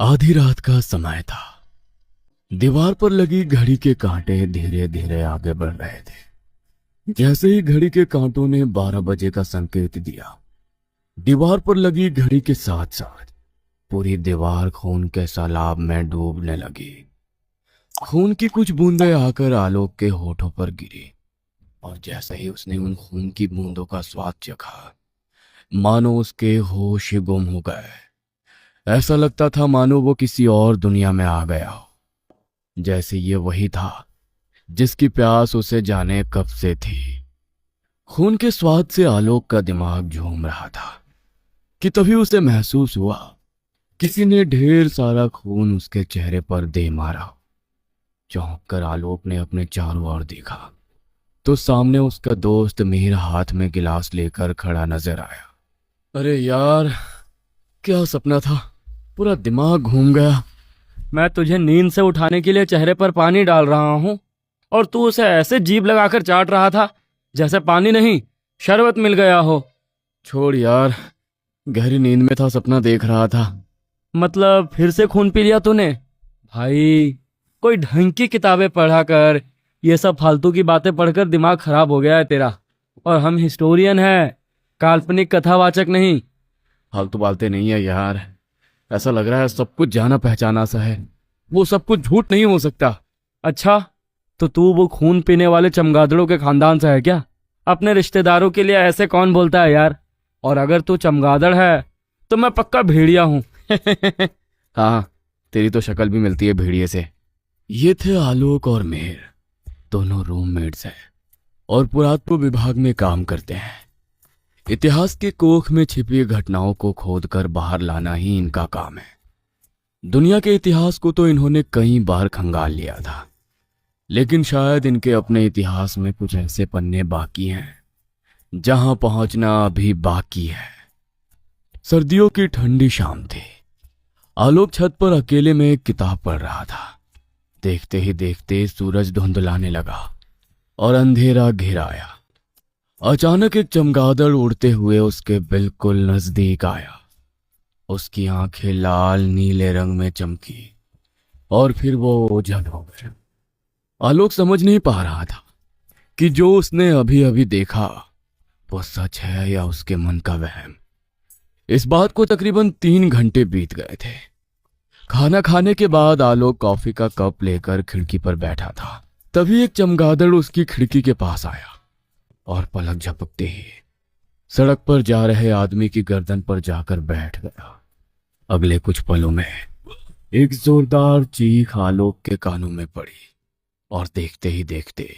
आधी रात का समय था। दीवार पर लगी घड़ी के कांटे धीरे धीरे आगे बढ़ रहे थे। जैसे ही घड़ी के कांटों ने 12 बजे का संकेत दिया, दीवार पर लगी घड़ी के साथ साथ पूरी दीवार खून के सैलाब में डूबने लगी। खून की कुछ बूंदें आकर आलोक के होठों पर गिरी और जैसे ही उसने उन खून की बूंदों का स्वाद चखा, मानो उसके होश ही गुम हो गए। ऐसा लगता था मानो वो किसी और दुनिया में आ गया हो, जैसे ये वही था जिसकी प्यास उसे जाने कब से थी। खून के स्वाद से आलोक का दिमाग झूम रहा था कि तभी उसे महसूस हुआ किसी ने ढेर सारा खून उसके चेहरे पर दे मारा। चौंक कर आलोक ने अपने चारों ओर देखा तो सामने उसका दोस्त मिहिर हाथ में गिलास लेकर खड़ा नजर आया। अरे यार, क्या सपना था, पूरा दिमाग घूम गया। मैं तुझे नींद से उठाने के लिए चेहरे पर पानी डाल रहा हूँ और तू उसे ऐसे जीभ लगाकर चाट रहा था जैसे पानी नहीं शरबत मिल गया हो। छोड़ यार, गहरी नींद में था, सपना देख रहा था। मतलब फिर से खून पी लिया तूने? भाई, कोई ढंग की किताबें पढ़ा कर, ये सब फालतू की बातें पढ़कर दिमाग खराब हो गया है तेरा। और हम हिस्टोरियन हैं, काल्पनिक कथावाचक नहीं। फालतू बातें नहीं है यार, ऐसा लग रहा है सब कुछ जाना पहचाना सा है। वो सब कुछ झूठ नहीं हो सकता। अच्छा, तो तू वो खून पीने वाले चमगादड़ों के खानदान से है क्या? अपने रिश्तेदारों के लिए ऐसे कौन बोलता है यार? और अगर तू चमगादड़ है तो मैं पक्का भेड़िया हूँ। हाँ, तेरी तो शक्ल भी मिलती है भेड़िए से। ये थे आलोक और मिहिर, दोनों रूममेट्स हैं और पुरातत्व विभाग में काम करते हैं। इतिहास के कोख में छिपी घटनाओं को खोदकर बाहर लाना ही इनका काम है। दुनिया के इतिहास को तो इन्होंने कई बार खंगाल लिया था, लेकिन शायद इनके अपने इतिहास में कुछ ऐसे पन्ने बाकी हैं जहां पहुंचना अभी बाकी है। सर्दियों की ठंडी शाम थी। आलोक छत पर अकेले में एक किताब पढ़ रहा था। देखते ही देखते सूरज धुंधलाने लगा और अंधेरा घिर आया। अचानक एक चमगादड़ उड़ते हुए उसके बिल्कुल नजदीक आया। उसकी आंखें लाल नीले रंग में चमकी और फिर वो ओझल हो गया। आलोक समझ नहीं पा रहा था कि जो उसने अभी अभी देखा वो सच है या उसके मन का वहम। इस बात को तकरीबन 3 घंटे बीत गए थे। खाना खाने के बाद आलोक कॉफी का कप लेकर खिड़की पर बैठा था। तभी एक चमगादड़ उसकी खिड़की के पास आया और पलक झपकते ही सड़क पर जा रहे आदमी की गर्दन पर जाकर बैठ गया। अगले कुछ पलों में एक जोरदार चीख आलोक के कानों में पड़ी और देखते ही देखते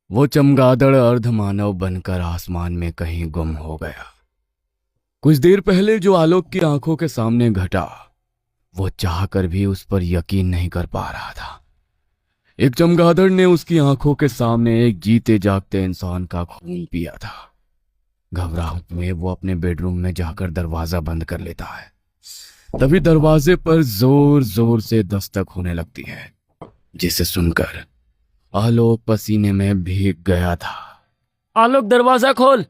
वो चमगादड़ अर्धमानव बनकर आसमान में कहीं गुम हो गया। कुछ देर पहले जो आलोक की आंखों के सामने घटा, वो चाहकर भी उस पर यकीन नहीं कर पा रहा था। एक चमगादड़ ने उसकी आंखों के सामने एक जीते जागते इंसान का खून पिया था। घबराहट में वो अपने बेडरूम में जाकर दरवाजा बंद कर लेता है। तभी दरवाजे पर जोर जोर से दस्तक होने लगती है, जिसे सुनकर आलोक पसीने में भीग गया था। आलोक, दरवाजा खोल,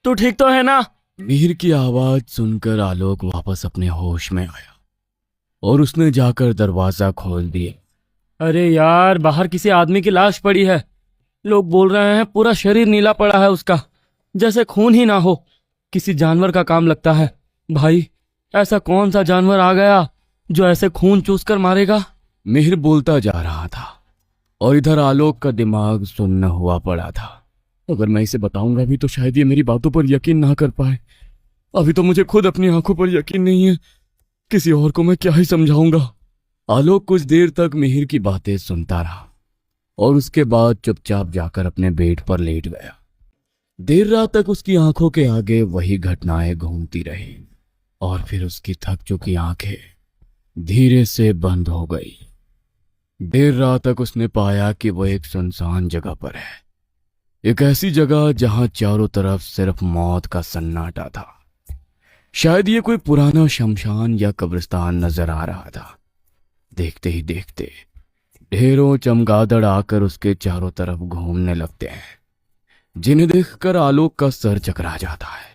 तू ठीक तो है ना? मिहिर की आवाज सुनकर आलोक वापस अपने होश में आया और उसने जाकर दरवाजा खोल दिया। अरे यार, बाहर किसी आदमी की लाश पड़ी है। लोग बोल रहे हैं पूरा शरीर नीला पड़ा है उसका, जैसे खून ही ना हो। किसी जानवर का काम लगता है। भाई, ऐसा कौन सा जानवर आ गया जो ऐसे खून चूस कर मारेगा? मिहिर बोलता जा रहा था और इधर आलोक का दिमाग सुन्न हुआ पड़ा था। अगर मैं इसे बताऊंगा भी तो शायद ये मेरी बातों पर यकीन ना कर पाए। अभी तो मुझे खुद अपनी आंखों पर यकीन नहीं है, किसी और को मैं क्या ही समझाऊंगा। आलोक कुछ देर तक मिहिर की बातें सुनता रहा और उसके बाद चुपचाप जाकर अपने बेड पर लेट गया। देर रात तक उसकी आंखों के आगे वही घटनाएं घूमती रही और फिर उसकी थक चुकी आंखें धीरे से बंद हो गई। देर रात तक उसने पाया कि वह एक सुनसान जगह पर है, एक ऐसी जगह जहां चारों तरफ सिर्फ मौत का सन्नाटा था। शायद ये कोई पुराना शमशान या कब्रिस्तान नजर आ रहा था। देखते ही देखते ढेरों चमगादड़ आकर उसके चारों तरफ घूमने लगते हैं, जिन्हें देखकर आलोक का सर चकरा जाता है।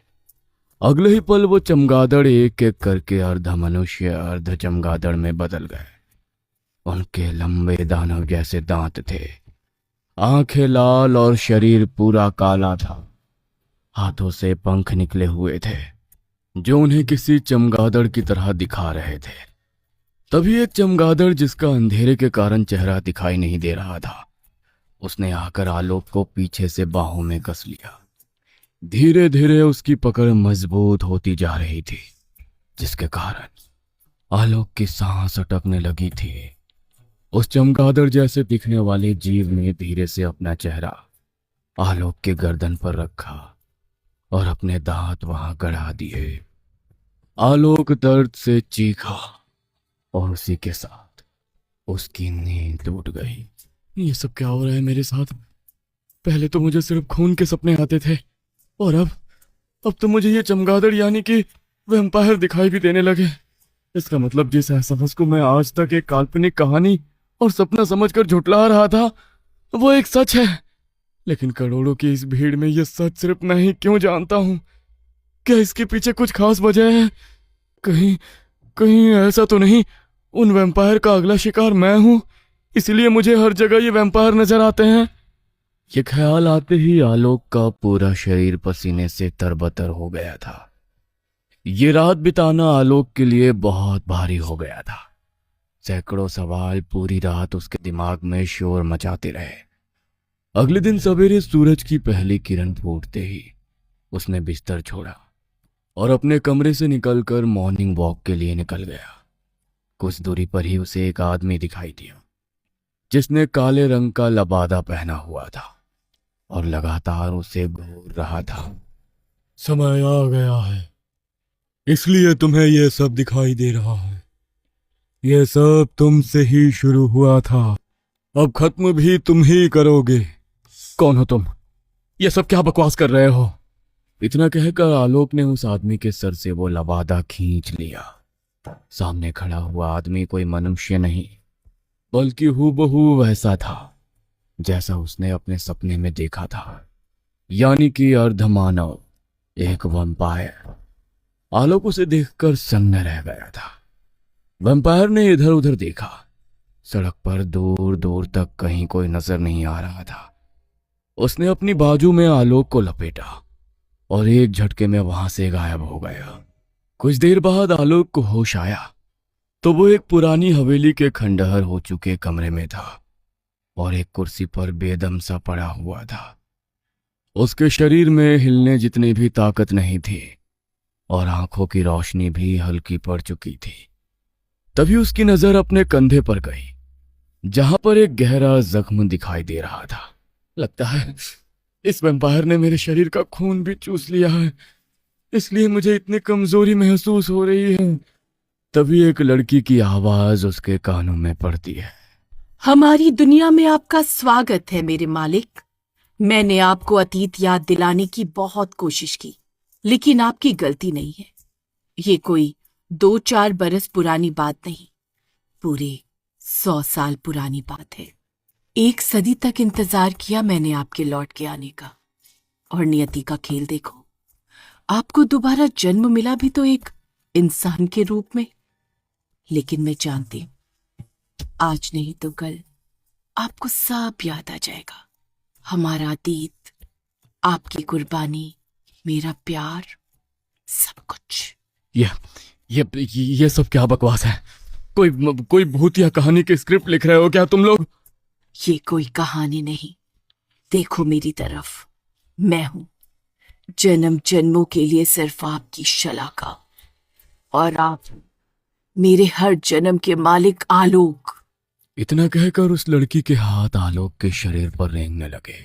अगले ही पल वो चमगादड़ एक एक करके अर्ध मनुष्य अर्ध चमगादड़ में बदल गए। उनके लंबे दानव जैसे दांत थे, आंखें लाल और शरीर पूरा काला था। हाथों से पंख निकले हुए थे जो उन्हें किसी चमगादड़ की तरह दिखा रहे थे। तभी एक चमगादड़, जिसका अंधेरे के कारण चेहरा दिखाई नहीं दे रहा था, उसने आकर आलोक को पीछे से बाहों में कस लिया। धीरे धीरे उसकी पकड़ मजबूत होती जा रही थी, जिसके कारण आलोक की सांस अटकने लगी थी। उस चमगादड़ जैसे दिखने वाले जीव ने धीरे से अपना चेहरा आलोक के गर्दन पर रखा और अपने दांत वहां गड़ा दिए। आलोक दर्द से चीखा और उसी के साथ उसकी नींद टूट गई। ये सब क्या हो रहा है मेरे साथ? पहले तो मुझे सिर्फ खून के सपने आते थे और अब तो मुझे ये चमगादड़ यानी कि वैम्पायर दिखाई भी देने लगे। इसका मतलब जिस एहसास को मैं आज तक एक काल्पनिक कहानी और सपना समझकर झुठला रहा था, वो एक सच है। लेकिन करोड़ों की इस भीड़ में ये सच सिर्फ मैं ही क्यों जानता हूं? क्या इसके पीछे कुछ खास वजह है? कहीं कहीं ऐसा तो नहीं उन वैम्पायर का अगला शिकार मैं हूं, इसलिए मुझे हर जगह ये वैम्पायर नजर आते हैं? ये ख्याल आते ही आलोक का पूरा शरीर पसीने से तरबतर हो गया था। ये रात बिताना आलोक के लिए बहुत भारी हो गया था। सैकड़ों सवाल पूरी रात उसके दिमाग में शोर मचाते रहे। अगले दिन सवेरे सूरज की पहली किरण फूटते ही उसने बिस्तर छोड़ा और अपने कमरे से निकलकर मॉर्निंग वॉक के लिए निकल गया। कुछ दूरी पर ही उसे एक आदमी दिखाई दिया, जिसने काले रंग का लबादा पहना हुआ था और लगातार उसे घूर रहा था। समय आ गया है, इसलिए तुम्हें यह सब दिखाई दे रहा है। यह सब तुमसे ही शुरू हुआ था, अब खत्म भी तुम ही करोगे। कौन हो तुम? ये सब क्या बकवास कर रहे हो? इतना कहकर आलोक ने उस आदमी के सर से वो लबादा खींच लिया। सामने खड़ा हुआ आदमी कोई मनुष्य नहीं, बल्कि हूबहू वैसा था जैसा उसने अपने सपने में देखा था, यानी कि अर्धमानव, एक वैम्पायर। आलोक उसे देखकर सन्न रह गया था। वैम्पायर ने इधर उधर देखा। सड़क पर दूर दूर तक कहीं कोई नजर नहीं आ रहा था। उसने अपनी बाजू में आलोक को लपेटा और एक झटके में वहां से गायब हो गया। कुछ देर बाद आलोक को होश आया तो वो एक पुरानी हवेली के खंडहर हो चुके कमरे में था और एक कुर्सी पर बेदम सा पड़ा हुआ था। उसके शरीर में हिलने जितनी भी ताकत नहीं थी और आंखों की रोशनी भी हल्की पड़ चुकी थी। तभी उसकी नजर अपने कंधे पर गई, जहां पर एक गहरा जख्म दिखाई दे रहा था। लगता है इस वैम्पायर ने मेरे शरीर का खून भी चूस लिया है, इसलिए मुझे इतनी कमजोरी महसूस हो रही है। तभी एक लड़की की आवाज उसके कानों में पड़ती है। हमारी दुनिया में आपका स्वागत है मेरे मालिक। मैंने आपको अतीत याद दिलाने की बहुत कोशिश की, लेकिन आपकी गलती नहीं है। ये कोई 2-4 बरस पुरानी बात नहीं, पूरे 100 साल पुरानी बात है। 1 सदी तक इंतजार किया मैंने आपके लौट के आने का, और नियति का खेल देखो, आपको दोबारा जन्म मिला भी तो एक इंसान के रूप में। लेकिन मैं जानती हूं, आज नहीं तो कल आपको सब याद आ जाएगा। हमारा अतीत, आपकी कुर्बानी, मेरा प्यार, सब कुछ। ये सब क्या बकवास है? कोई भूतिया कहानी की स्क्रिप्ट लिख रहे हो क्या तुम लोग? ये कोई कहानी नहीं, देखो मेरी तरफ, मैं हूं जन्म जन्मों के लिए सिर्फ आपकी शलाका, और आप मेरे हर जन्म के मालिक आलोक। इतना कहकर उस लड़की के हाथ आलोक के शरीर पर रेंगने लगे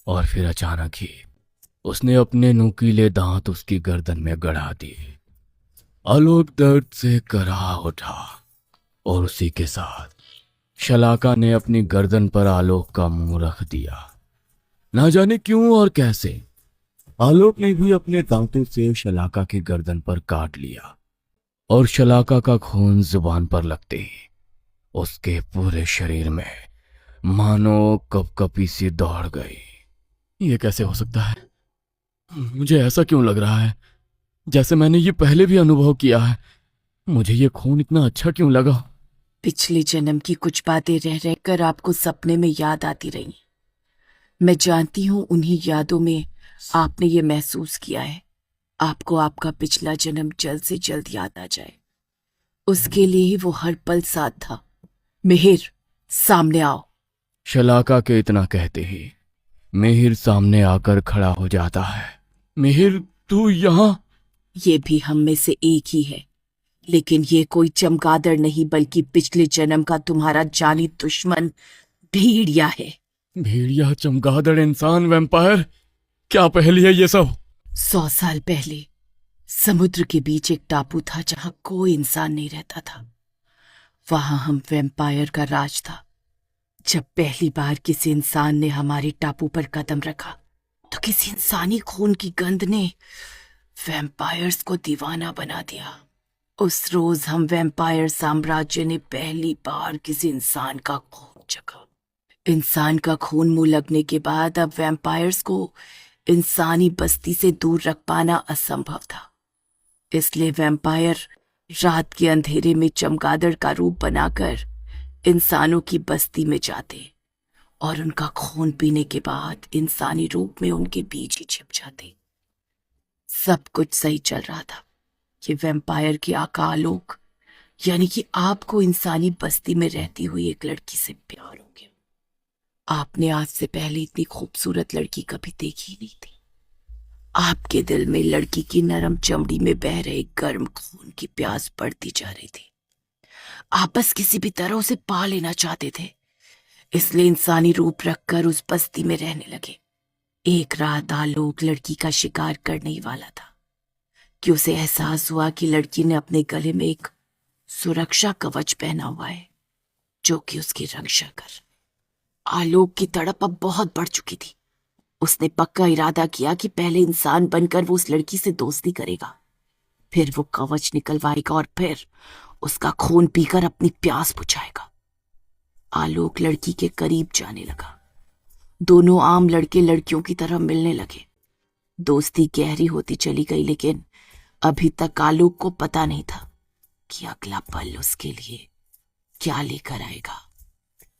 और फिर अचानक ही उसने अपने नुकीले दांत उसकी गर्दन में गड़ा दिए। आलोक दर्द से कराह उठा और उसी के साथ शलाका ने अपनी गर्दन पर आलोक का मुंह रख दिया। ना जाने क्यों और कैसे आलोक ने भी अपने दांतों से शलाका की गर्दन पर काट लिया और शलाका का खून जुबान पर लगते ही उसके पूरे शरीर में मानो कपकपी सी दौड़ गई। ये कैसे हो सकता है? मुझे ऐसा क्यों लग रहा है जैसे मैंने ये पहले भी अनुभव किया है। मुझे ये खून इतना अच्छा क्यों लगा? पिछले जन्म की कुछ बातें रह रहकर आपको सपने में याद आती रही। मैं जानती हूँ उन्हीं यादों में आपने ये महसूस किया है आपको आपका पिछला जन्म जल्द से जल्द याद आ जाए। उसके लिए ही वो हर पल साथ था। मिहिर, सामने आओ। शलाका के इतना कहते ही मिहिर सामने आकर खड़ा हो जाता है। मिहिर, तू यहाँ? ये भी हम में से एक ही है, लेकिन ये कोई चमगादड़ नहीं बल्कि पिछले जन्म का तुम्हारा जानी दुश्मन भेड़िया है। भेड़िया, चमगादड़, इंसान, वैम्पायर, क्या पहेली है ये सब? 100 साल पहले समुद्र के बीच एक टापू था जहां कोई इंसान नहीं रहता था। वहां हम वैम्पायर का राज था। जब पहली बार किसी इंसान ने हमारे टापू पर कदम रखा तो किसी इंसानी खून की गंध ने वैम्पायर्स को दीवाना बना दिया। उस रोज हम वैम्पायर साम्राज्य ने पहली बार किसी इंसान का खून चखा। इंसान का खून मुंह लगने के बाद अब वैम्पायर्स को इंसानी बस्ती से दूर रख पाना असंभव था। इसलिए वैम्पायर रात के अंधेरे में चमगादड़ का रूप बनाकर इंसानों की बस्ती में जाते और उनका खून पीने के बाद इंसानी रूप में उनके बीच ही छिप जाते। सब कुछ सही चल रहा था कि वैम्पायर के आका आलोक, यानी कि आपको इंसानी बस्ती में रहती हुई एक लड़की से प्यार हो गया। आपने आज से पहले इतनी खूबसूरत लड़की कभी देखी ही नहीं थी। आपके दिल में लड़की की नरम चमड़ी में बह रहे गर्म खून की प्यास बढ़ती जा रही थी। आप बस किसी भी तरह उसे पा लेना चाहते थे, इसलिए इंसानी रूप रखकर उस बस्ती में रहने लगे। एक रात आलोक लड़की का शिकार करने ही वाला था कि उसे एहसास हुआ कि लड़की ने अपने गले में एक सुरक्षा कवच पहना हुआ है जो कि उसकी रक्षा कर। आलोक की तड़प अब बहुत बढ़ चुकी थी। उसने पक्का इरादा किया कि पहले इंसान बनकर वो उस लड़की से दोस्ती करेगा, फिर वो कवच निकलवाएगा और फिर उसका खून पीकर अपनी प्यास बुझाएगा। आलोक लड़की के करीब जाने लगा। दोनों आम लड़के लड़कियों की तरह मिलने लगे। दोस्ती गहरी होती चली गई, लेकिन अभी तक आलोक को पता नहीं था कि अगला पल उसके लिए क्या लेकर आएगा।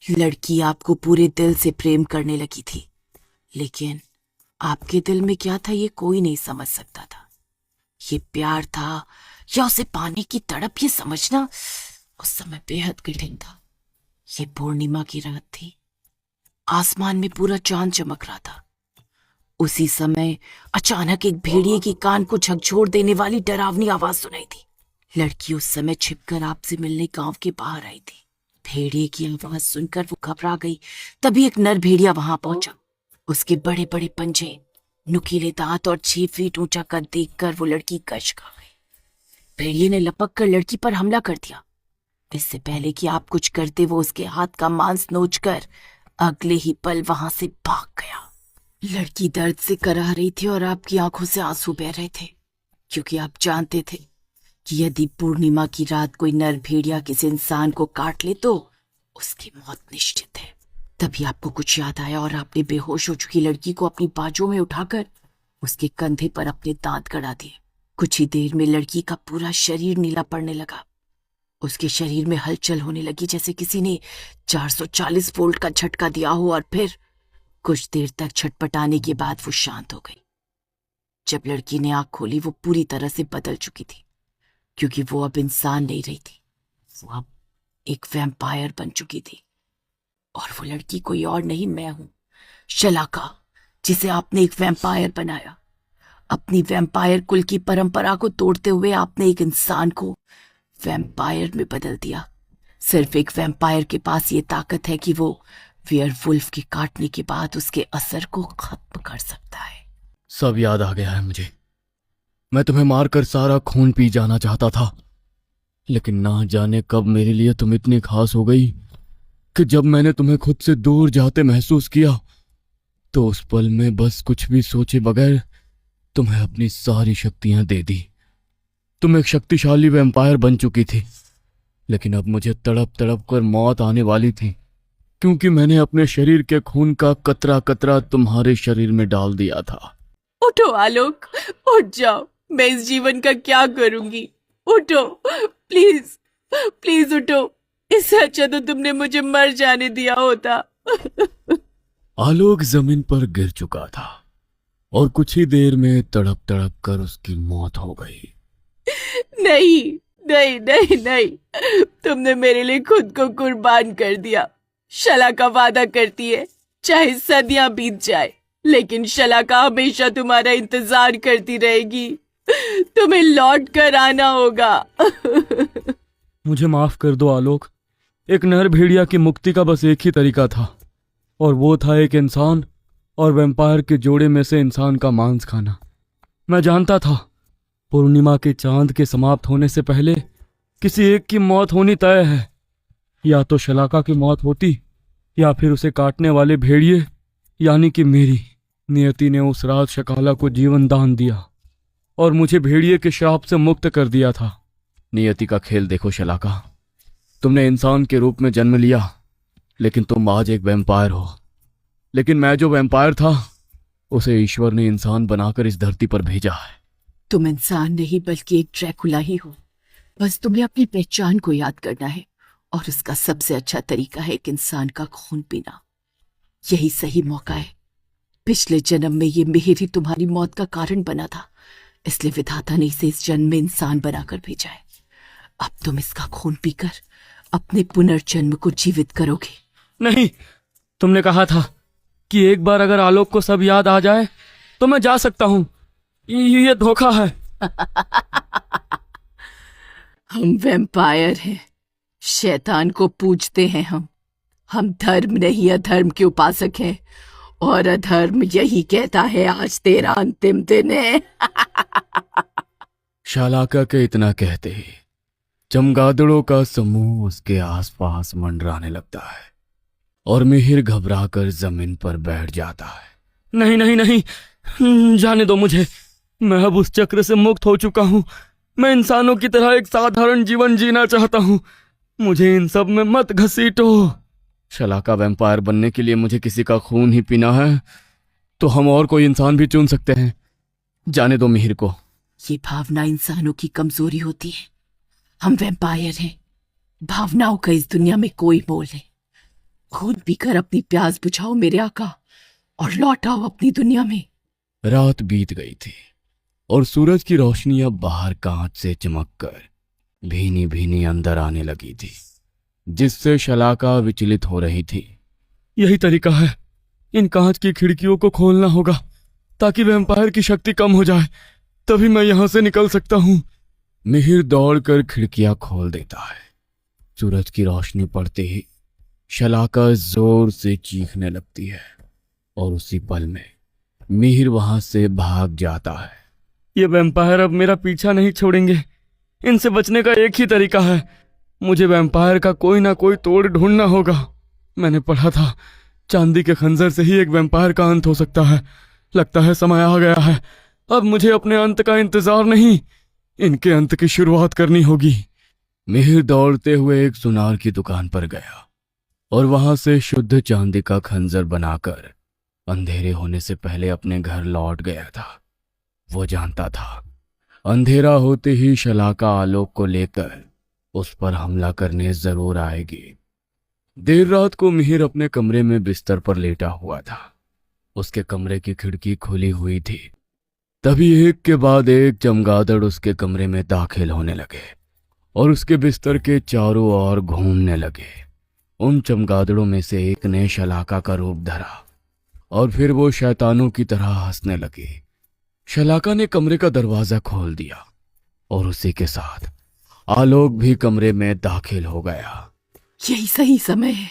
लड़की आपको पूरे दिल से प्रेम करने लगी थी, लेकिन आपके दिल में क्या था ये कोई नहीं समझ सकता था। ये प्यार था या उसे पाने की तड़प, ये समझना उस समय बेहद कठिन था। ये पूर्णिमा की रात थी। आसमान में पूरा चांद चमक रहा था। उसी समय अचानक एक भेड़िए की कान को झकझोर देने वाली डरावनी आवाज सुनाई थी। लड़की उस समय छिपकर आपसे मिलने गांव के बाहर आई थी। भेड़िए की आवाज सुनकर वो घबरा गई। तभी एक नर भेड़िया वहां पहुंचा। उसके बड़े बड़े पंजे, नुकीले दांत और 6 फीट ऊंचा कद देखकर वो लड़की गश खा गई। भेड़िए ने लपक कर लड़की पर हमला कर दिया। इससे पहले कि आप कुछ करते, वो उसके हाथ का मांस नोचकर अगले ही पल वहां से भाग गया। लड़की दर्द से कराह रही थी और आपकी आंखों से आंसू बह रहे थे, क्योंकि आप जानते थे कि यदि पूर्णिमा की रात कोई नर भेड़िया किसी इंसान को काट ले तो उसकी मौत निश्चित है। तभी आपको कुछ याद आया और आपने बेहोश हो चुकी लड़की को अपनी बाजू में उठाकर उसके कंधे पर अपने दांत गड़ा दिए। कुछ ही देर में लड़की का पूरा शरीर नीला पड़ने लगा। उसके शरीर में हलचल होने लगी, जैसे किसी ने 440 वोल्ट का झटका दिया हो, और फिर कुछ देर तक छटपटाने के बाद वो शांत हो गई। जब लड़की ने आंख खोली, वो पूरी तरह से बदल चुकी थी, क्योंकि वो अब इंसान नहीं रही थी। वो अब एक वैम्पायर बन चुकी थी। और वो लड़की कोई और नहीं, मैं हूं, शलाका, जिसे आपने एक वैम्पायर बनाया। अपनी वैम्पायर कुल की परंपरा को तोड़ते हुए आपने एक इंसान को वैम्पायर में बदल दिया। सिर्फ एक वैम्पायर के पास ये ताकत है कि वो वेयरवुल्फ के काटने के बाद उसके असर को खत्म कर सकता है। सब याद आ गया है मुझे। मैं तुम्हें मारकर सारा खून पी जाना चाहता था, लेकिन ना जाने कब मेरे लिए तुम इतनी खास हो गई कि जब मैंने तुम्हें खुद से दूर जाते महसूस किया तो उस पल में बस कुछ भी सोचे बगैर तुम्हें अपनी सारी शक्तियां दे दी। तुम एक शक्तिशाली वैम्पायर बन चुकी थी, लेकिन अब मुझे तड़प तड़प कर मौत आने वाली थी, क्योंकि मैंने अपने शरीर के खून का कतरा कतरा तुम्हारे शरीर में डाल दिया था। उठो आलोक, उठ जाओ। मैं इस जीवन का क्या करूंगी? उठो, प्लीज प्लीज उठो। इससे अच्छा तो तुमने मुझे मर जाने दिया होता। आलोक जमीन पर गिर चुका था और कुछ ही देर में तड़प तड़प कर उसकी मौत हो गई। नहीं नहीं नहीं नहीं, तुमने मेरे लिए खुद को कुर्बान कर दिया। शलाका वादा करती है चाहे सदियां बीत जाए, लेकिन शलाका हमेशा तुम्हारा इंतजार करती रहेगी। तुम्हें लौट कर आना होगा। मुझे माफ कर दो आलोक। एक नर भेड़िया की मुक्ति का बस एक ही तरीका था, और वो था एक इंसान और वैम्पायर के जोड़े में से इंसान का मांस खाना। मैं जानता था पूर्णिमा के चांद के समाप्त होने से पहले किसी एक की मौत होनी तय है। या तो शलाका की मौत होती या फिर उसे काटने वाले भेड़िए यानी कि मेरी। नियति ने उस रात शकाला को जीवन दान दिया और मुझे भेड़िए के श्राप से मुक्त कर दिया था। नियति का खेल देखो शलाका, तुमने इंसान के रूप में जन्म लिया, लेकिन तुम आज एक वैम्पायर हो। लेकिन मैं जो वैम्पायर था उसे ईश्वर ने इंसान बनाकर इस धरती पर भेजा है। तुम इंसान नहीं बल्कि एक ड्रैकुला ही हो। बस तुम्हें अपनी पहचान को याद करना है, और उसका सबसे अच्छा तरीका है एक इंसान का खून पीना। यही सही मौका है। पिछले जन्म में ये मिहिर ही तुम्हारी मौत का कारण बना था, इसलिए विधाता ने इसे इस जन्म में इंसान बनाकर भेजा है। अब तुम इसका खून पीकर अपने पुनर्जन्म को जीवित करोगे। नहीं, तुमने कहा था कि एक बार अगर आलोक को सब याद आ जाए तो मैं जा सकता हूं। ये धोखा है। हम वैम्पायर हैं, शैतान को पूजते हैं। हम धर्म नहीं अधर्म के उपासक हैं, और अधर्म यही कहता है आज तेरा अंतिम दिन है। शालाका के इतना कहते ही चमगादड़ों का समूह उसके आसपास मंडराने लगता है और मिहिर घबराकर जमीन पर बैठ जाता है। नहीं नहीं नहीं, जाने दो मुझे। मैं अब उस चक्र से मुक्त हो चुका हूं। मैं इंसानों की तरह एक साधारण जीवन जीना चाहता हूं। मुझे इन सब में मत घसीटो। शलाका वैम्पायर बनने के लिए मुझे किसी का खून ही पीना है तो हम और कोई इंसान भी चुन सकते हैं। जाने दो मिहिर को। ये भावना इंसानों की कमजोरी होती है। हम वैम्पायर हैं, भावनाओं का इस दुनिया में कोई मोल नहीं। खून पीकर अपनी प्यास बुझाओ मेरे आका, और लौट आओ अपनी दुनिया में। रात बीत गई थी और सूरज की रोशनी अब बाहर कांच से चमककर भीनी भीनी अंदर आने लगी थी, जिससे शलाका विचलित हो रही थी। यही तरीका है, इन कांच की खिड़कियों को खोलना होगा ताकि वैम्पायर की शक्ति कम हो जाए, तभी मैं यहां से निकल सकता हूं। मिहिर दौड़कर खिड़कियां खोल देता है। सूरज की रोशनी पड़ते ही शलाका जोर से चीखने लगती है और उसी पल में मिहिर वहां से भाग जाता है। ये वैम्पायर अब मेरा पीछा नहीं छोड़ेंगे। इनसे बचने का एक ही तरीका है, मुझे वैम्पायर का कोई ना कोई तोड़ ढूंढना होगा। मैंने पढ़ा था चांदी के खंजर से ही एक वैम्पायर का अंत हो सकता है। लगता है समय आ गया है। अब मुझे अपने अंत का इंतजार नहीं, इनके अंत की शुरुआत करनी होगी। मिहिर दौड़ते हुए एक सुनार की दुकान पर गया और वहां से शुद्ध चांदी का खंजर बनाकर अंधेरे होने से पहले अपने घर लौट गया था। वो जानता था अंधेरा होते ही शलाका आलोक को लेकर उस पर हमला करने जरूर आएगी। देर रात को मिहिर अपने कमरे में बिस्तर पर लेटा हुआ था। उसके कमरे की खिड़की खुली हुई थी। तभी एक के बाद एक चमगादड़ उसके कमरे में दाखिल होने लगे और उसके बिस्तर के चारों ओर घूमने लगे। उन चमगादड़ों में से एक ने शलाका का रूप धरा और फिर वो शैतानों की तरह हंसने लगी। शलाका ने कमरे का दरवाजा खोल दिया और उसी के साथ आलोक भी कमरे में दाखिल हो गया। यही सही समय है,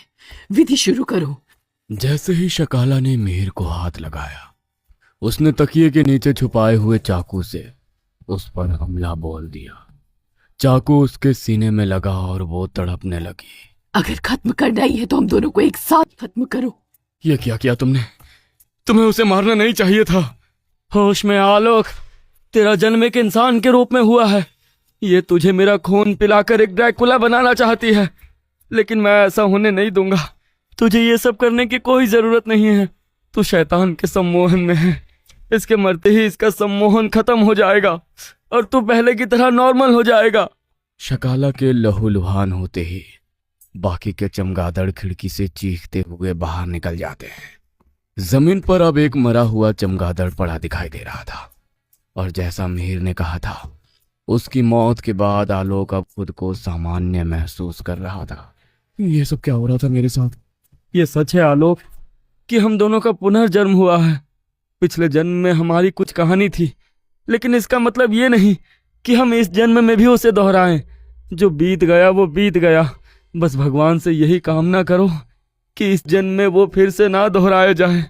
विधि शुरू करो। जैसे ही शकाला ने मिहिर को हाथ लगाया, उसने तकिए के नीचे छुपाए हुए चाकू से उस पर हमला बोल दिया। चाकू उसके सीने में लगा और वो तड़पने लगी। अगर खत्म करना ही है तो हम दोनों को एक साथ खत्म करो। ये क्या किया तुमने? तुम्हें उसे मारना नहीं चाहिए था। होश में आलोक, तेरा जन्म एक इंसान के रूप में हुआ है। ये तुझे मेरा खून पिलाकर एक ड्रैकुला बनाना चाहती है, लेकिन मैं ऐसा होने नहीं दूंगा। तुझे ये सब करने की कोई जरूरत नहीं है। तू शैतान के सम्मोहन में है। इसके मरते ही इसका सम्मोहन खत्म हो जाएगा। और तू पहले की तरह नॉर्मल हो जाएगा। शकाला के लहूलुहान होते ही बाकी के चमगादड़ खिड़की से चीखते हुए बाहर निकल जाते हैं। जमीन पर अब एक मरा हुआ चमगादड़ पड़ा दिखाई दे रहा था और जैसा मिहिर ने कहा था, उसकी मौत के बाद आलोक अब खुद को सामान्य महसूस कर रहा था। ये सब क्या हो रहा था मेरे साथ? ये सच है आलोक कि हम दोनों का पुनर्जन्म हुआ है। पिछले जन्म में हमारी कुछ कहानी थी, लेकिन इसका मतलब ये नहीं कि हम इस जन्म में भी उसे दोहराएं। जो बीत गया वो बीत गया। बस भगवान से यही कामना करो कि इस जन्म में वो फिर से ना दोहराया जाए।